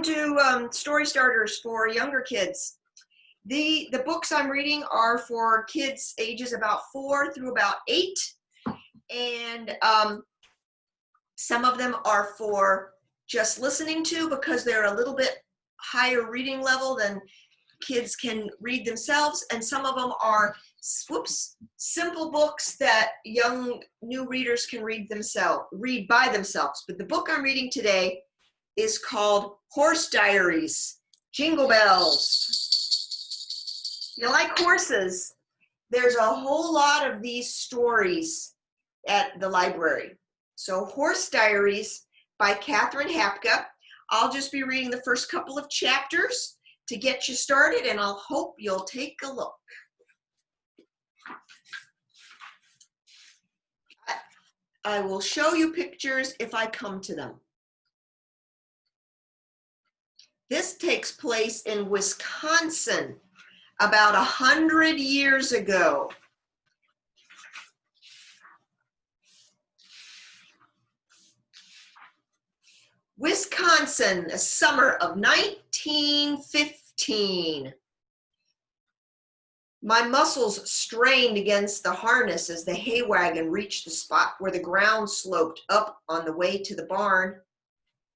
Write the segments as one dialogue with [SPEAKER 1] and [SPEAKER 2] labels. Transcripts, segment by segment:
[SPEAKER 1] Welcome to Story Starters for younger kids. The books I'm reading are for kids ages about 4 through about 8, and some of them are for just listening to because they're a little bit higher reading level than kids can read themselves, and some of them are simple books that young new readers can read by themselves. But the book I'm reading today is called Horse Diaries, Jingle Bells. You like horses? There's a whole lot of these stories at the library. So Horse Diaries by Catherine Hapka. I'll just be reading the first couple of chapters to get you started, and I'll hope you'll take a look. I will show you pictures if I come to them. This takes place in Wisconsin about 100 years ago. Wisconsin, a summer of 1915. My muscles strained against the harness as the hay wagon reached the spot where the ground sloped up on the way to the barn.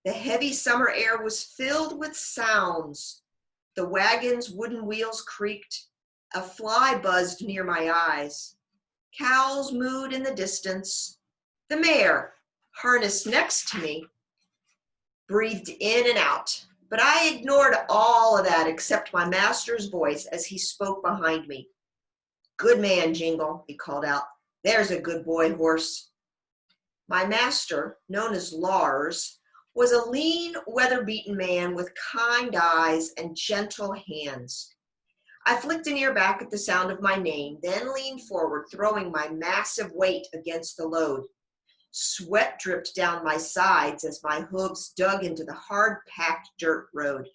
[SPEAKER 1] The heavy summer air was filled with sounds. The wagon's wooden wheels creaked. A fly buzzed near my eyes. Cows mooed in the distance. The mare, harnessed next to me, breathed in and out. But I ignored all of that except my master's voice as he spoke behind me. "Good man, Jingle," he called out. "There's a good boy horse." My master, known as Lars, was a lean, weather-beaten man with kind eyes and gentle hands. I flicked an ear back at the sound of my name, then leaned forward, throwing my massive weight against the load. Sweat dripped down my sides as my hooves dug into the hard-packed dirt road.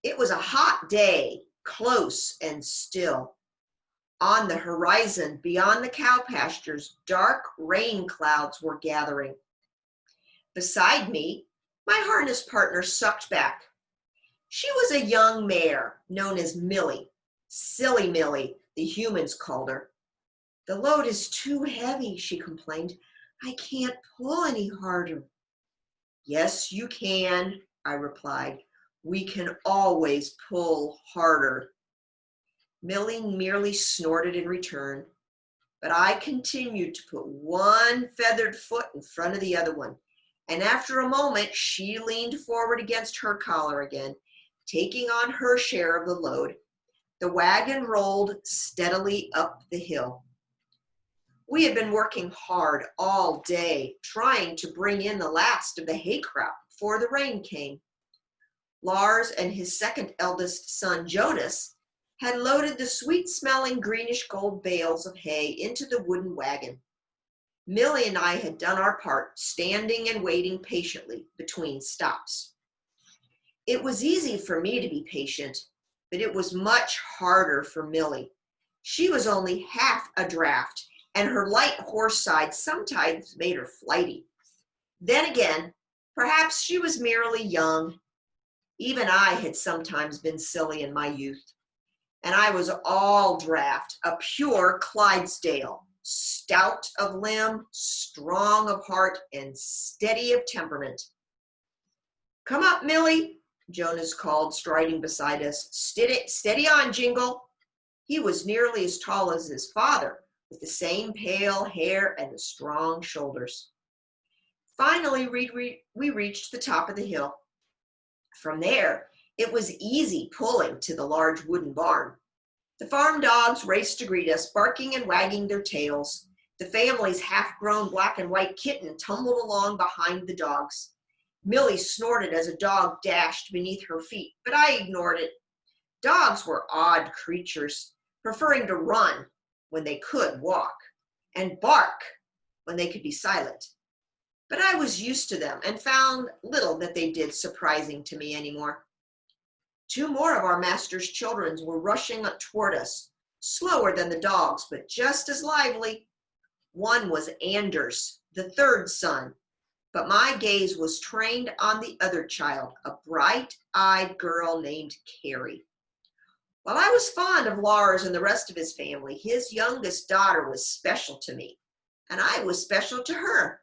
[SPEAKER 1] It was a hot day, close and still. On the horizon, beyond the cow pastures, dark rain clouds were gathering. Beside me, my harness partner sucked back. She was a young mare known as Millie. Silly Millie, the humans called her. "The load is too heavy," she complained. "I can't pull any harder." "Yes, you can," I replied. "We can always pull harder." Millie merely snorted in return, but I continued to put one feathered foot in front of the other one. And after a moment, she leaned forward against her collar again, taking on her share of the load. The wagon rolled steadily up the hill. We had been working hard all day, trying to bring in the last of the hay crop before the rain came. Lars and his second eldest son, Jonas, had loaded the sweet-smelling greenish gold bales of hay into the wooden wagon. Millie and I had done our part, standing and waiting patiently between stops. It was easy for me to be patient, but it was much harder for Millie. She was only half a draft, and her light horse side sometimes made her flighty. Then again, perhaps she was merely young. Even I had sometimes been silly in my youth. And I was all draft, a pure Clydesdale. Stout of limb, strong of heart, and steady of temperament. "Come up, Millie," Jonas called, striding beside us. Steady on, Jingle." He was nearly as tall as his father, with the same pale hair and the strong shoulders. Finally, we reached the top of the hill. From there, it was easy pulling to the large wooden barn. The farm dogs raced to greet us, barking and wagging their tails. The family's half-grown black and white kitten tumbled along behind the dogs. Millie snorted as a dog dashed beneath her feet, but I ignored it. Dogs were odd creatures, preferring to run when they could walk, and bark when they could be silent. But I was used to them and found little that they did surprising to me anymore. 2 more of our master's children were rushing toward us, slower than the dogs, but just as lively. One was Anders, the third son. but my gaze was trained on the other child, a bright-eyed girl named Carrie. While I was fond of Lars and the rest of his family, his youngest daughter was special to me, and I was special to her.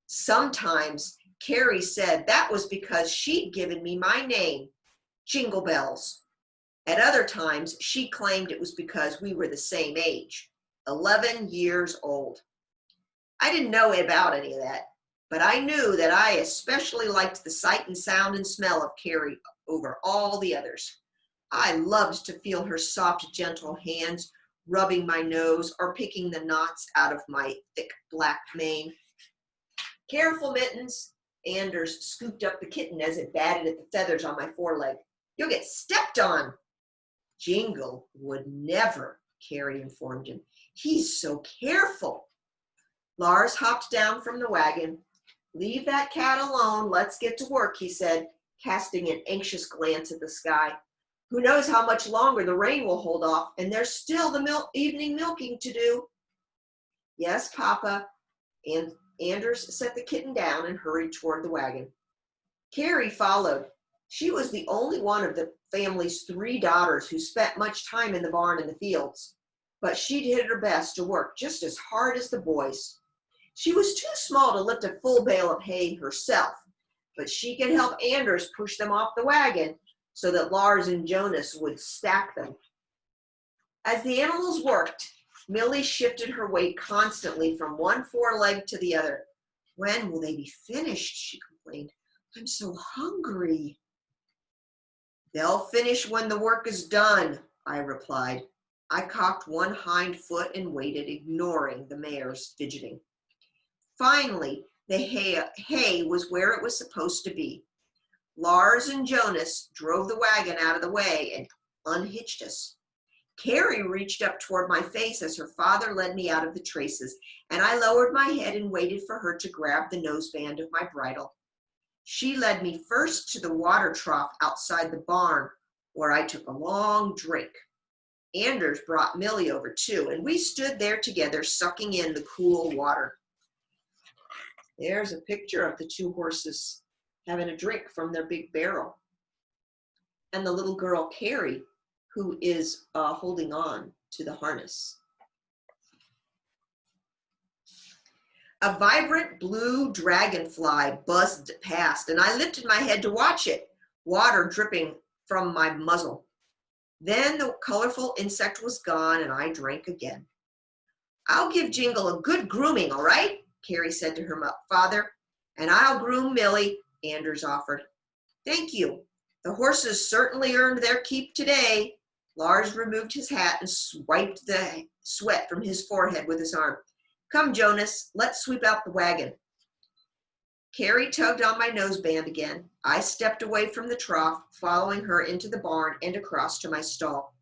[SPEAKER 1] Sometimes Carrie said that was because she'd given me my name, Jingle Bells. At other times, she claimed it was because we were the same age, 11 years old. I didn't know about any of that, but I knew that I especially liked the sight and sound and smell of Carrie over all the others. I loved to feel her soft, gentle hands rubbing my nose or picking the knots out of my thick black mane. Careful, Mittens. Anders scooped up the kitten as it batted at the feathers on my foreleg. You'll get stepped on. Jingle would never, Carrie informed him. He's so careful. Lars hopped down from the wagon. Leave that cat alone. Let's get to work, he said, casting an anxious glance at the sky. Who knows how much longer the rain will hold off, and there's still the evening milking to do. Yes, Papa. And Anders set the kitten down and hurried toward the wagon. Carrie followed. She was the only one of the family's 3 daughters who spent much time in the barn and the fields, but she did her best to work just as hard as the boys. She was too small to lift a full bale of hay herself, but she could help Anders push them off the wagon so that Lars and Jonas would stack them. As the animals worked, Millie shifted her weight constantly from one foreleg to the other. When will they be finished? She complained. I'm so hungry. They'll finish when the work is done, I replied. I cocked one hind foot and waited, ignoring the mare's fidgeting. Finally, the hay was where it was supposed to be. Lars and Jonas drove the wagon out of the way and unhitched us. Carrie reached up toward my face as her father led me out of the traces, and I lowered my head and waited for her to grab the noseband of my bridle. She led me first to the water trough outside the barn, where I took a long drink. Anders brought Millie over too, and we stood there together, sucking in the cool water. There's a picture of the 2 horses having a drink from their big barrel. And the little girl, Carrie, who is holding on to the harness. A vibrant blue dragonfly buzzed past, and I lifted my head to watch it, water dripping from my muzzle. Then the colorful insect was gone, and I drank again. I'll give Jingle a good grooming, all right? Carrie said to her father. And I'll groom Millie, Anders offered. Thank you. The horses certainly earned their keep today. Lars removed his hat and swiped the sweat from his forehead with his arm. Come, Jonas, let's sweep out the wagon. Carrie tugged on my noseband again. I stepped away from the trough, following her into the barn and across to my stall.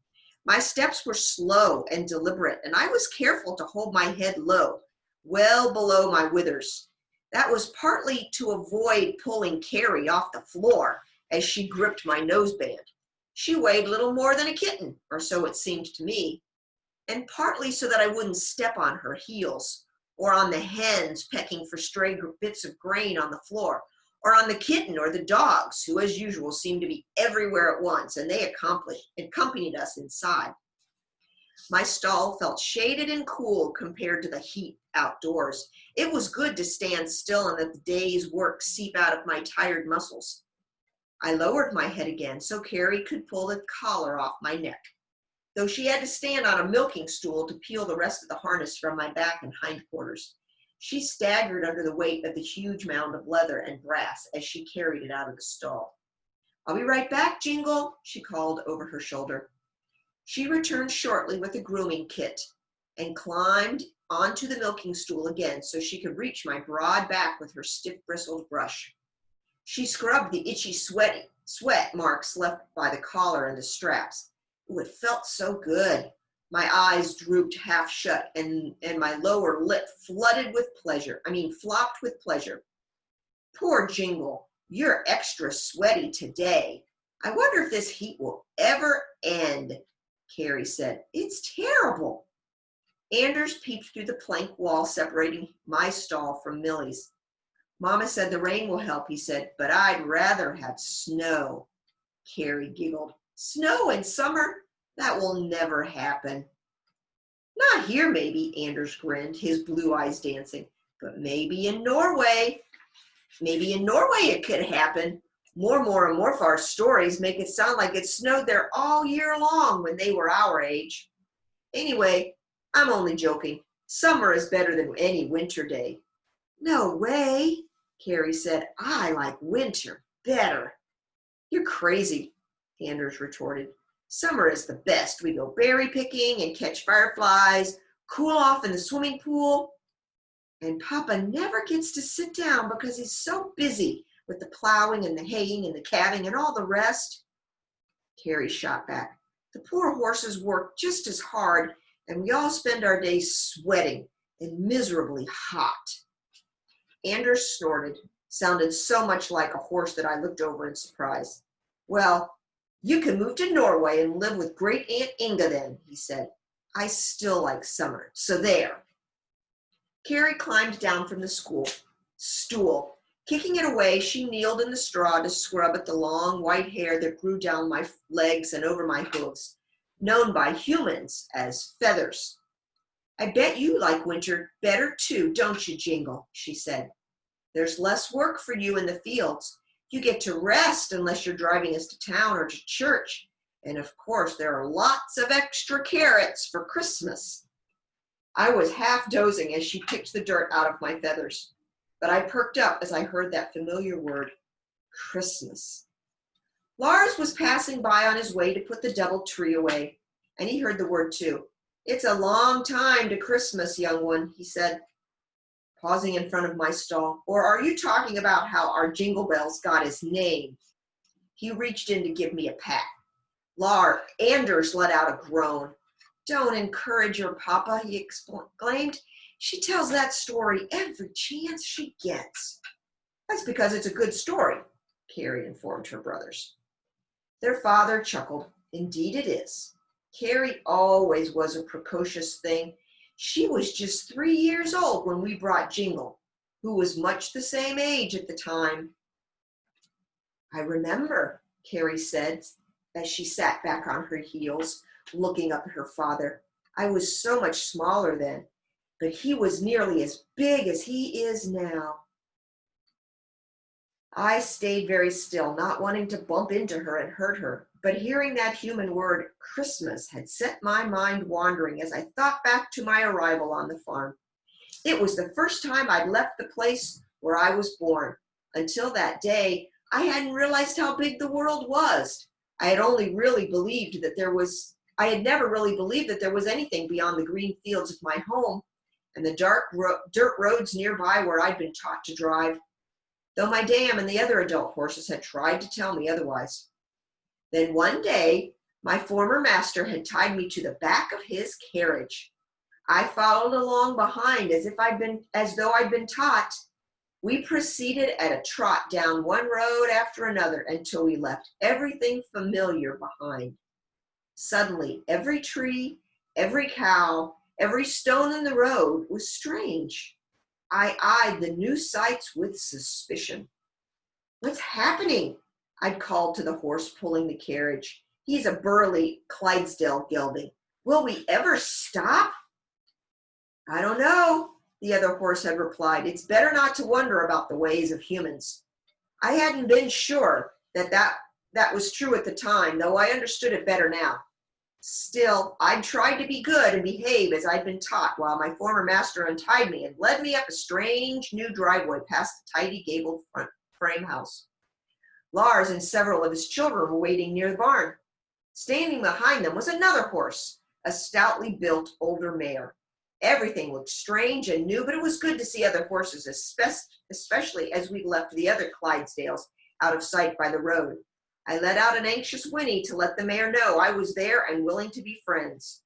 [SPEAKER 1] My steps were slow and deliberate, and I was careful to hold my head low, well below my withers. That was partly to avoid pulling Carrie off the floor as she gripped my noseband. She weighed little more than a kitten, or so it seemed to me, and partly so that I wouldn't step on her heels, or on the hens pecking for stray bits of grain on the floor, or on the kitten or the dogs, who as usual seemed to be everywhere at once, and they accompanied us inside. My stall felt shaded and cool compared to the heat outdoors. It was good to stand still and let the day's work seep out of my tired muscles. I lowered my head again so Carrie could pull the collar off my neck, though she had to stand on a milking stool to peel the rest of the harness from my back and hindquarters. She staggered under the weight of the huge mound of leather and brass as she carried it out of the stall. I'll be right back, Jingle, she called over her shoulder. She returned shortly with a grooming kit and climbed onto the milking stool again so she could reach my broad back with her stiff bristled brush. She scrubbed the itchy sweat marks left by the collar and the straps. Ooh, it felt so good. My eyes drooped half shut and my lower lip flopped with pleasure. Poor Jingle, you're extra sweaty today. I wonder if this heat will ever end, Carrie said. It's terrible. Anders peeped through the plank wall separating my stall from Millie's. Mama said the rain will help, he said, but I'd rather have snow. Carrie giggled. Snow in summer? That will never happen. Not here, maybe, Anders grinned, his blue eyes dancing. But maybe in Norway. Maybe in Norway it could happen. More and more of our stories make it sound like it snowed there all year long when they were our age. Anyway, I'm only joking. Summer is better than any winter day. No way, Carrie said. I like winter better. You're crazy, Anders retorted. Summer is the best. We go berry picking and catch fireflies, cool off in the swimming pool. And Papa never gets to sit down because he's so busy with the plowing and the haying and the calving and all the rest. Carrie shot back. The poor horses work just as hard, and we all spend our days sweating and miserably hot. Anders snorted, sounded so much like a horse that I looked over in surprise. Well, you can move to Norway and live with Great Aunt Inga then, he said. I still like summer, so there. Carrie climbed down from the stool. Kicking it away, she kneeled in the straw to scrub at the long white hair that grew down my legs and over my hooves, known by humans as feathers. I bet you like winter better too, don't you, Jingle, she said. There's less work for you in the fields. You get to rest unless you're driving us to town or to church. And of course, there are lots of extra carrots for Christmas. I was half dozing as she picked the dirt out of my feathers, but I perked up as I heard that familiar word, Christmas. Lars was passing by on his way to put the double tree away, and he heard the word too. It's a long time to Christmas, young one, he said, pausing in front of my stall. Or are you talking about how our Jingle Bells got his name? He reached in to give me a pat. Anders let out a groan. Don't encourage your papa, he exclaimed. She tells that story every chance she gets. That's because it's a good story, Carrie informed her brothers. Their father chuckled. Indeed it is. Carrie always was a precocious thing. She was just 3 years old when we brought Jingle, who was much the same age at the time. I remember, Carrie said as she sat back on her heels, looking up at her father. I was so much smaller then, but he was nearly as big as he is now. I stayed very still, not wanting to bump into her and hurt her, but hearing that human word, Christmas, had set my mind wandering as I thought back to my arrival on the farm. It was the first time I'd left the place where I was born. Until that day, I hadn't realized how big the world was. I had never really believed that there was anything beyond the green fields of my home and the dark dirt roads nearby where I'd been taught to drive, though my dam and the other adult horses had tried to tell me otherwise. Then one day, my former master had tied me to the back of his carriage. I followed along behind as though I'd been taught. We proceeded at a trot down one road after another until we left everything familiar behind. Suddenly, every tree, every cow, every stone in the road was strange. I eyed the new sights with suspicion. What's happening? I'd called to the horse pulling the carriage. He's a burly Clydesdale gelding. Will we ever stop? I don't know, the other horse had replied. It's better not to wonder about the ways of humans. I hadn't been sure that was true at the time, though I understood it better now. Still, I'd tried to be good and behave as I'd been taught while my former master untied me and led me up a strange new driveway past the tidy gabled front frame house. Lars and several of his children were waiting near the barn. Standing behind them was another horse, a stoutly built older mare. Everything looked strange and new, but it was good to see other horses, especially as we left the other Clydesdales out of sight by the road. I let out an anxious whinny to let the mare know I was there and willing to be friends.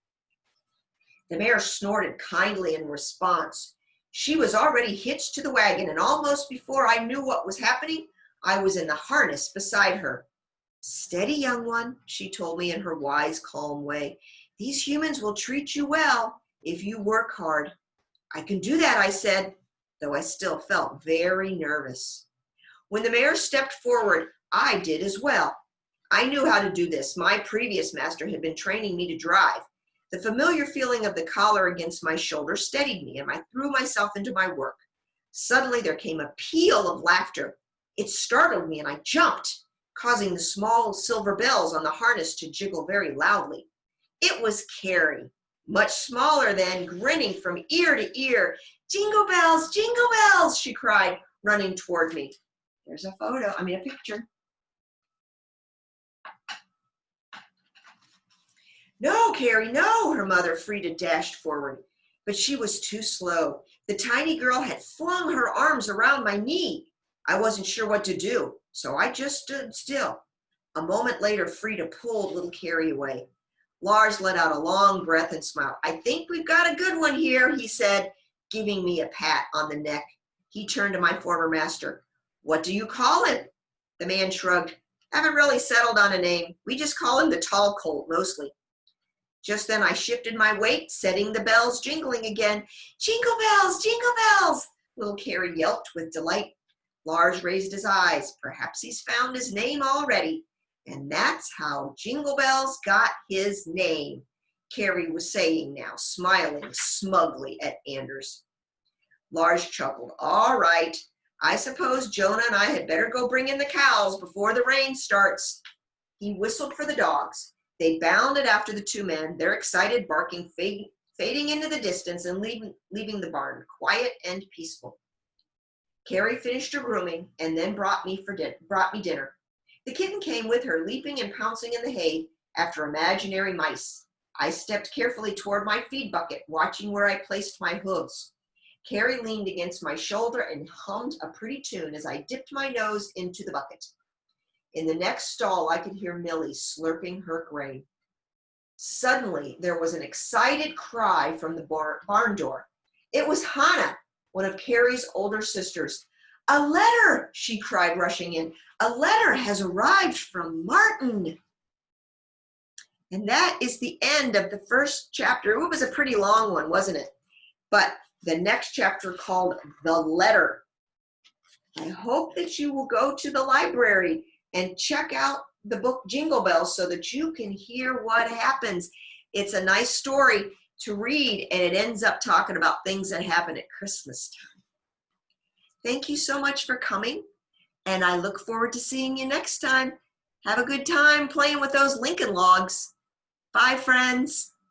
[SPEAKER 1] The mare snorted kindly in response. She was already hitched to the wagon, and almost before I knew what was happening, I was in the harness beside her. Steady, young one, she told me in her wise, calm way. These humans will treat you well if you work hard. I can do that, I said. though I still felt very nervous. When the mare stepped forward, I did as well. I knew how to do this. My previous master had been training me to drive. The familiar feeling of the collar against my shoulder steadied me, and I threw myself into my work. Suddenly there came a peal of laughter. It startled me, and I jumped, causing the small silver bells on the harness to jiggle very loudly. It was Carrie, much smaller than, grinning from ear to ear. Jingle bells, she cried, running toward me. There's a picture. No, Carrie, no, her mother, Frida, dashed forward. But she was too slow. The tiny girl had flung her arms around my knee. I wasn't sure what to do, so I just stood still. A moment later, Frida pulled little Carrie away. Lars let out a long breath and smiled. I think we've got a good one here, he said, giving me a pat on the neck. He turned to my former master. What do you call him? The man shrugged. Haven't really settled on a name. We just call him the tall colt mostly. Just then I shifted my weight, setting the bells jingling again. Jingle bells, little Carrie yelped with delight. Lars raised his eyes. Perhaps he's found his name already. And that's how Jingle Bells got his name, Carrie was saying now, smiling smugly at Anders. Lars chuckled. All right, I suppose Jonah and I had better go bring in the cows before the rain starts. He whistled for the dogs. They bounded after the two men, their excited barking fading into the distance and leaving the barn quiet and peaceful. Carrie finished her grooming and then brought me dinner. The kitten came with her, leaping and pouncing in the hay after imaginary mice. I stepped carefully toward my feed bucket, watching where I placed my hooves. Carrie leaned against my shoulder and hummed a pretty tune as I dipped my nose into the bucket. In the next stall, I could hear Millie slurping her grain. Suddenly, there was an excited cry from the barn door. It was Hannah, one of Carrie's older sisters. A letter, she cried, rushing in. A letter has arrived from Martin. And that is the end of the first chapter. It was a pretty long one, wasn't it? But the next chapter, called The Letter. I hope that you will go to the library and check out the book Jingle Bells so that you can hear what happens. It's a nice story to read, and it ends up talking about things that happen at Christmas time. Thank you so much for coming, and I look forward to seeing you next time. Have a good time playing with those Lincoln logs. Bye, friends.